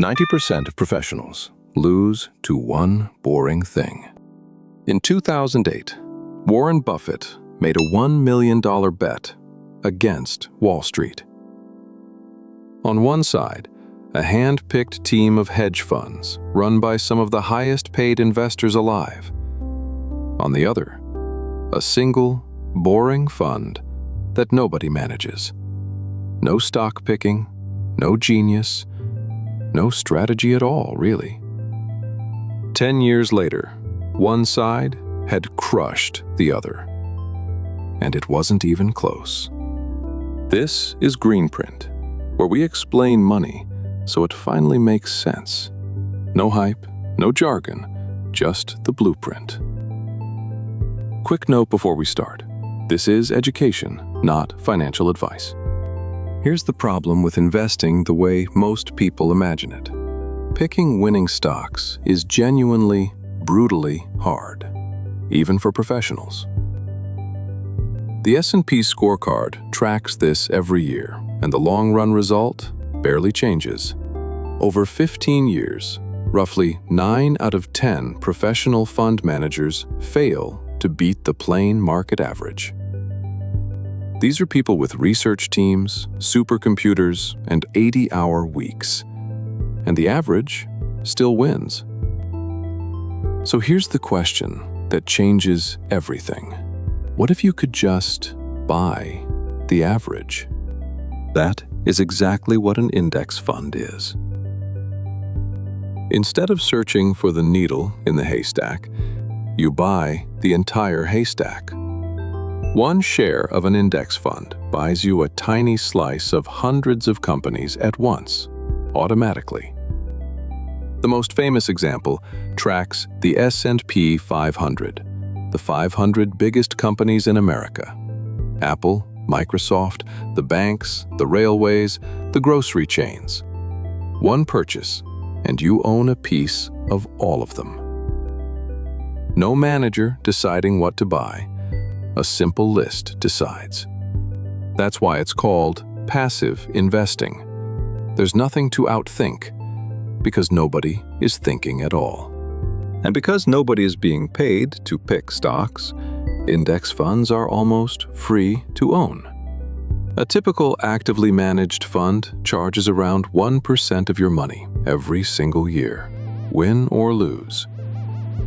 90% of professionals lose to one boring thing. In 2008, Warren Buffett made a $1 million bet against Wall Street. On one side, a hand-picked team of hedge funds run by some of the highest-paid investors alive. On the other, a single, boring fund that nobody manages. No stock picking, no genius, no strategy at all, really. 10 years later, one side had crushed the other. And it wasn't even close. This is Greenprint, where we explain money so it finally makes sense. No hype, no jargon, just the blueprint. Quick note before we start. This is education, not financial advice. Here's the problem with investing the way most people imagine it. Picking winning stocks is genuinely, brutally hard, even for professionals. The S&P scorecard tracks this every year, and the long-run result barely changes. Over 15 years, roughly 9 out of 10 professional fund managers fail to beat the plain market average. These are people with research teams, supercomputers, and 80-hour weeks. And the average still wins. So here's the question that changes everything. What if you could just buy the average? That is exactly what an index fund is. Instead of searching for the needle in the haystack, you buy the entire haystack. One share of an index fund buys you a tiny slice of hundreds of companies at once, automatically. The most famous example tracks the S&P 500, the 500 biggest companies in America. Apple, Microsoft, the banks, the railways, the grocery chains. One purchase, and you own a piece of all of them. No manager deciding what to buy. A simple list decides. That's why it's called passive investing. There's nothing to outthink, because nobody is thinking at all. And because nobody is being paid to pick stocks, index funds are almost free to own. A typical actively managed fund charges around 1% of your money every single year, win or lose.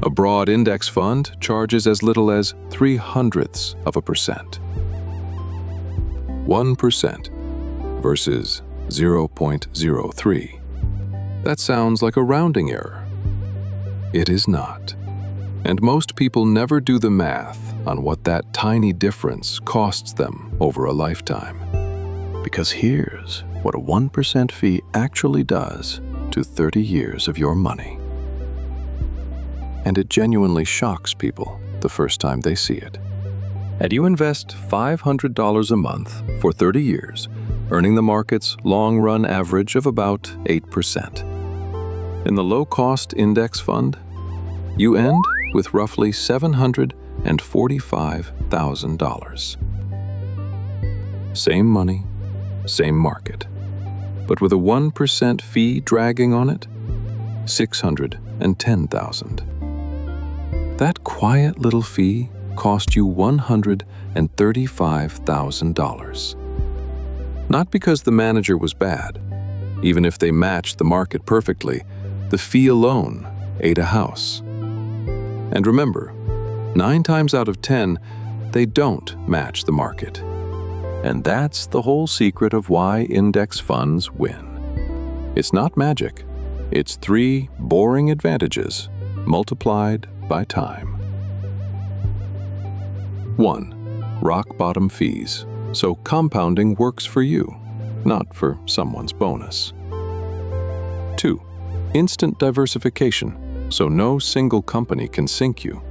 A broad index fund charges as little as 0.03%. 1% versus 0.03. That sounds like a rounding error. It is not. And most people never do the math on what that tiny difference costs them over a lifetime. Because here's what a 1% fee actually does to 30 years of your money. And it genuinely shocks people the first time they see it. And you invest $500 a month for 30 years, earning the market's long-run average of about 8%. In the low-cost index fund, you end with roughly $745,000. Same money, same market, but with a 1% fee dragging on it, $610,000. That quiet little fee cost you $135,000. Not because the manager was bad. Even if they matched the market perfectly, the fee alone ate a house. And remember, 9 times out of 10, they don't match the market. And that's the whole secret of why index funds win. It's not magic. It's 3 boring advantages multiplied by time. 1. Rock bottom fees, so compounding works for you, not for someone's bonus. 2. Instant diversification, so no single company can sink you.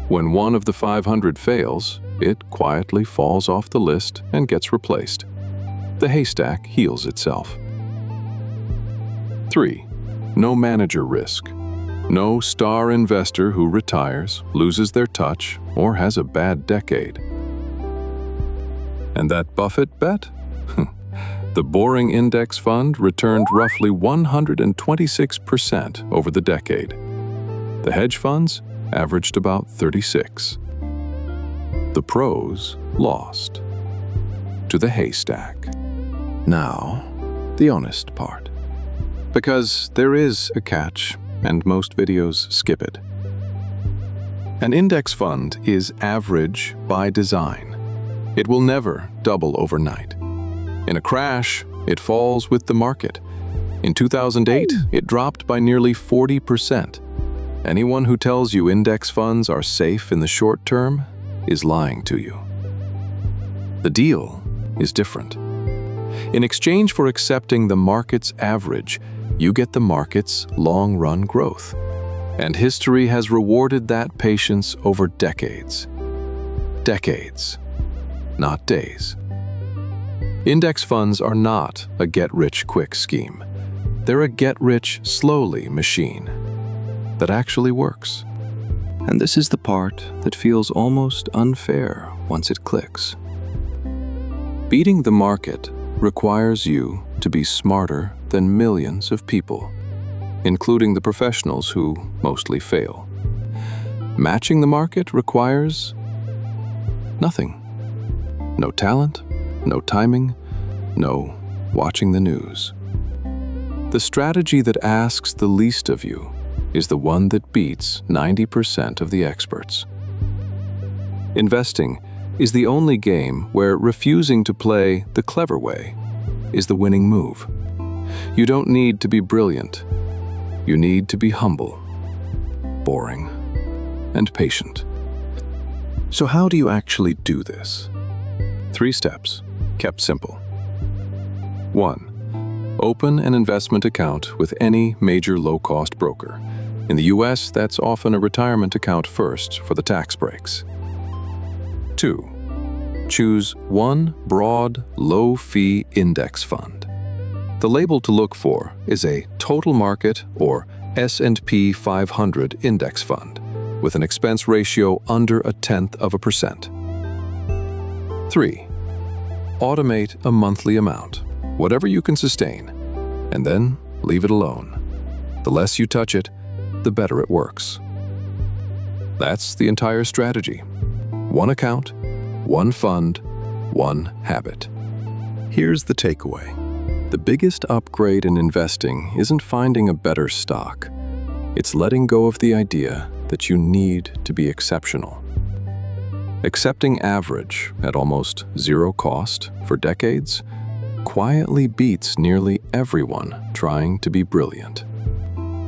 When one of the 500 fails, it quietly falls off the list and gets replaced. The haystack heals itself. 3. No manager risk. No star investor who retires, loses their touch, or has a bad decade. And that Buffett bet? The boring index fund returned roughly 126% over the decade. The hedge funds averaged about 36%. The pros lost to the haystack. Now, the honest part. Because there is a catch, and most videos skip it. An index fund is average by design. It will never double overnight. In a crash, it falls with the market. In 2008, it dropped by nearly 40%. Anyone who tells you index funds are safe in the short term is lying to you. The deal is different. In exchange for accepting the market's average, you get the market's long-run growth. And history has rewarded that patience over decades. Decades, not days. Index funds are not a get-rich-quick scheme. They're a get-rich-slowly machine that actually works. And this is the part that feels almost unfair once it clicks. Beating the market requires you to be smarter than millions of people, including the professionals who mostly fail. Matching the market requires nothing. No talent, no timing, no watching the news. The strategy that asks the least of you is the one that beats 90% of the experts. Investing is the only game where refusing to play the clever way is the winning move. You don't need to be brilliant. You need to be humble, boring, and patient. So how do you actually do this? 3 steps, kept simple. 1. Open an investment account with any major low-cost broker. In the US, that's often a retirement account first for the tax breaks. 2. Choose one broad, low-fee index fund. The label to look for is a total market or S&P 500 index fund with an expense ratio under 0.1%. 3. Automate a monthly amount, whatever you can sustain, and then leave it alone. The less you touch it, the better it works. That's the entire strategy. One account, one fund, one habit. Here's the takeaway. The biggest upgrade in investing isn't finding a better stock. It's letting go of the idea that you need to be exceptional. Accepting average at almost zero cost for decades quietly beats nearly everyone trying to be brilliant.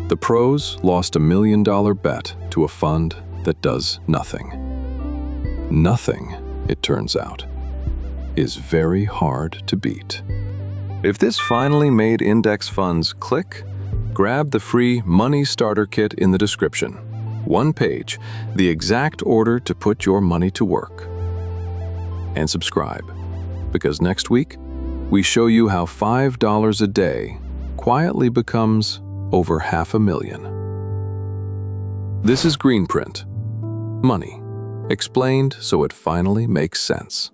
The pros lost $1 million bet to a fund that does nothing. Nothing, it turns out, is very hard to beat. If this finally made index funds click, grab the free Money Starter Kit in the description. 1 page, the exact order to put your money to work. And subscribe, because next week, we show you how $5 a day quietly becomes over $500,000. This is Greenprint. Money, explained so it finally makes sense.